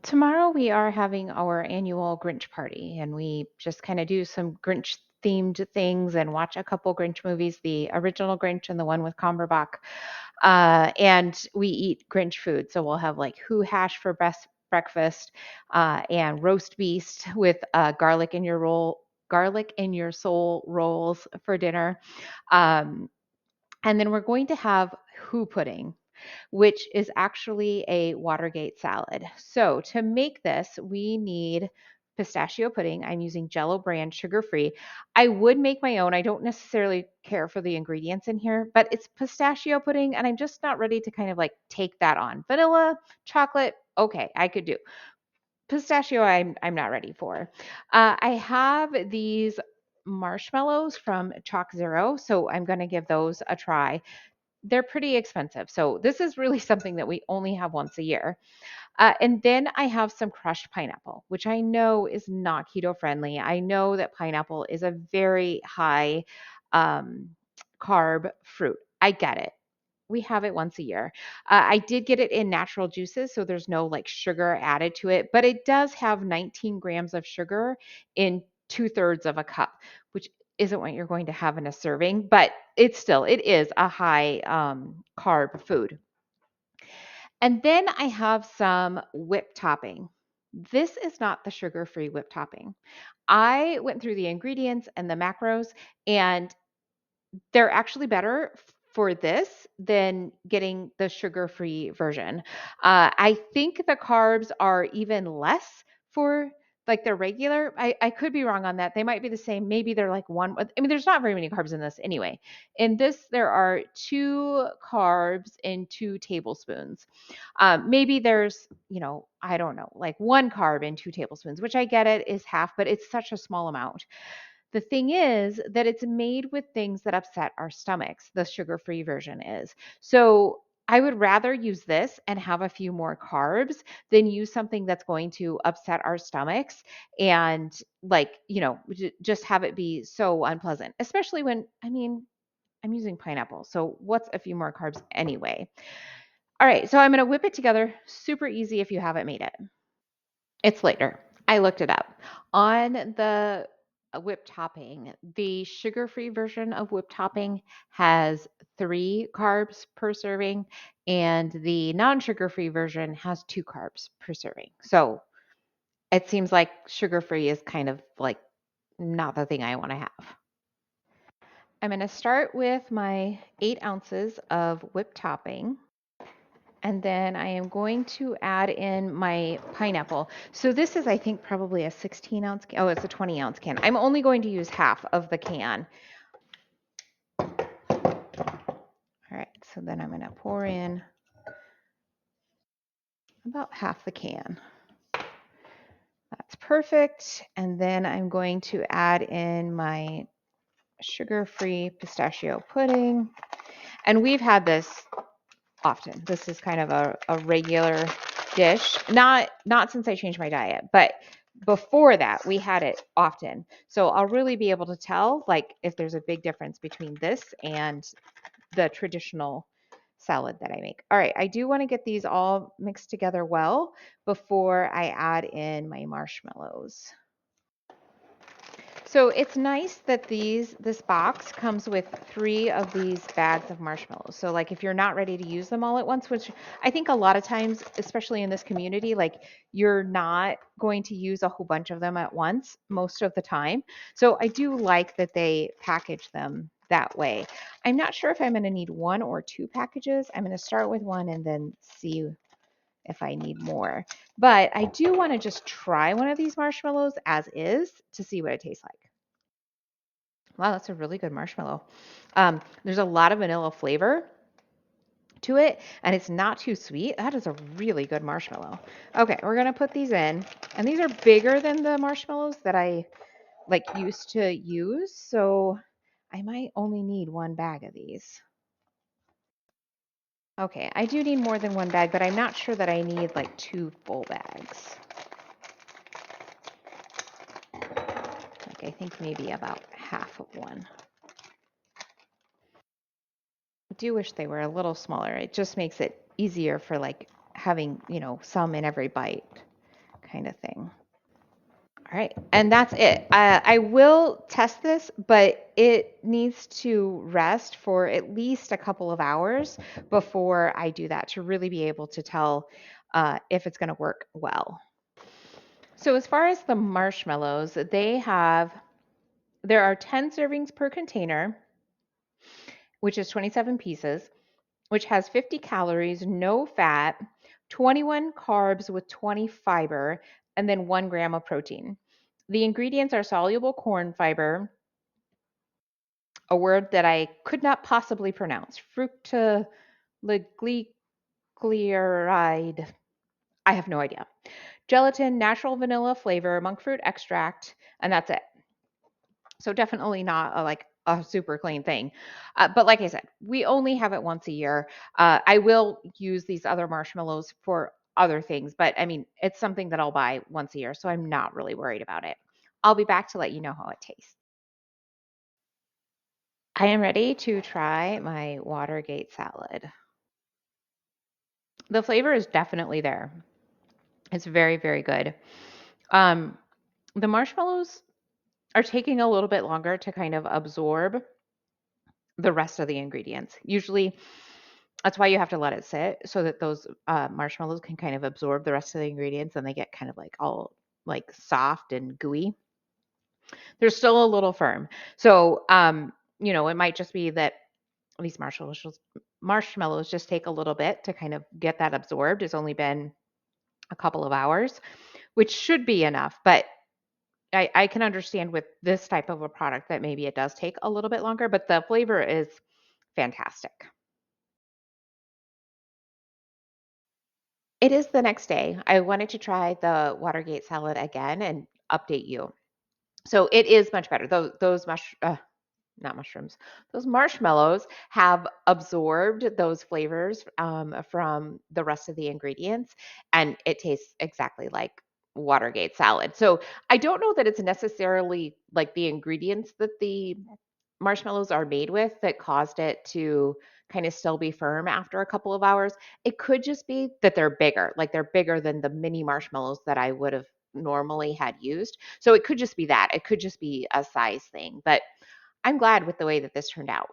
Tomorrow we are having our annual Grinch party, and we just kind of do some Grinch themed things and watch a couple Grinch movies, the original Grinch and the one with Cumberbatch. And we eat Grinch food. So we'll have like who hash for breakfast and roast beast with garlic in your soul rolls for dinner. Um, and then we're going to have who pudding, which is actually a Watergate salad. So to make this, we need pistachio pudding. I'm using Jello brand sugar free. I would make my own. I don't necessarily care for the ingredients in here, but it's pistachio pudding and I'm just not ready to kind of like take that on. Vanilla, chocolate, okay, I could do. Pistachio, I'm not ready for. I have these marshmallows from Chalk Zero, so I'm going to give those a try. They're pretty expensive. So this is really something that we only have once a year. And then I have some crushed pineapple, which I know is not keto friendly. I know that pineapple is a very high um, carb fruit. I get it. We have it once a year. I did get it in natural juices, so there's no like sugar added to it, but it does have 19 grams of sugar in 2/3 of a cup, which isn't what you're going to have in a serving, but it is a high carb food. And then I have some whipped topping. This is not the sugar-free whipped topping. I went through the ingredients and the macros, and they're actually better for this than getting the sugar-free version. I think the carbs are even less for like the regular. I could be wrong on that. They might be the same. Maybe they're like one. I mean, there's not very many carbs in this anyway. In this, there are two carbs in 2 tablespoons. Maybe there's, I don't know, like one carb in 2 tablespoons, which I get it is half, but it's such a small amount. The thing is that it's made with things that upset our stomachs. The sugar-free version is. So I would rather use this and have a few more carbs than use something that's going to upset our stomachs and like, just have it be so unpleasant, especially when, I mean, I'm using pineapple. So what's a few more carbs anyway? All right, so I'm going to whip it together. Super easy if you haven't made it. It's later. I looked it up. On the whipped topping, the sugar-free version of whipped topping has 3 carbs per serving, and the non-sugar-free version has 2 carbs per serving. So it seems like sugar-free is kind of like not the thing I want to have. I'm going to start with my 8 ounces of whipped topping. And then I am going to add in my pineapple. So this is, I think, probably a 16-ounce can. Oh, it's a 20-ounce can. I'm only going to use half of the can. All right, so then I'm going to pour in about half the can. That's perfect. And then I'm going to add in my sugar-free pistachio pudding. And we've had this often. This is kind of a regular dish. Not since I changed my diet, but before that we had it often. So I'll really be able to tell like if there's a big difference between this and the traditional salad that I make. All right, I do want to get these all mixed together well before I add in my marshmallows. So it's nice that this box comes with 3 of these bags of marshmallows. So like if you're not ready to use them all at once, which I think a lot of times, especially in this community, like you're not going to use a whole bunch of them at once most of the time. So I do like that they package them that way. I'm not sure if I'm going to need 1 or 2 packages. I'm going to start with one and then see if I need more. But I do want to just try one of these marshmallows as is to see what it tastes like. Wow, that's a really good marshmallow. There's a lot of vanilla flavor to it, and it's not too sweet. That is a really good marshmallow. Okay, we're gonna put these in, and these are bigger than the marshmallows that I like used to use, so I might only need 1 bag of these. Okay, I do need more than 1 bag, but I'm not sure that I need like 2 full bags. Like I think maybe about half of one. I do wish they were a little smaller. It just makes it easier for like having, some in every bite. kind of thing. All right, and that's it. I will test this, but it needs to rest for at least a couple of hours before I do that to really be able to tell if it's going to work well. So as far as the marshmallows, there are 10 servings per container, which is 27 pieces, which has 50 calories, no fat, 21 carbs with 20 fiber, and then 1 gram of protein. The ingredients are soluble corn fiber, a word that I could not possibly pronounce, fructoglyceride. I have no idea. Gelatin, natural vanilla flavor, monk fruit extract, and that's it. So definitely not like a super clean thing. But like I said, we only have it once a year. I will use these other marshmallows for other things, but I mean, it's something that I'll buy once a year, so I'm not really worried about it. I'll be back to let you know how it tastes. I am ready to try my Watergate salad. The flavor is definitely there. It's very, very good. Um, the marshmallows are taking a little bit longer to kind of absorb the rest of the ingredients. Usually, that's why you have to let it sit so that those marshmallows can kind of absorb the rest of the ingredients and they get kind of like all like soft and gooey. They're still a little firm. So, it might just be that these marshmallows just take a little bit to kind of get that absorbed. It's only been a couple of hours, which should be enough. But I can understand with this type of a product that maybe it does take a little bit longer, but the flavor is fantastic. It is the next day. I wanted to try the Watergate salad again and update you. So it is much better. Not mushrooms. Those marshmallows have absorbed those flavors from the rest of the ingredients, and it tastes exactly like Watergate salad. So I don't know that it's necessarily like the ingredients that the marshmallows are made with that caused it to kind of still be firm after a couple of hours. It could just be that they're bigger, like they're bigger than the mini marshmallows that I would have normally had used. So it could just be that. It could just be a size thing. But I'm glad with the way that this turned out.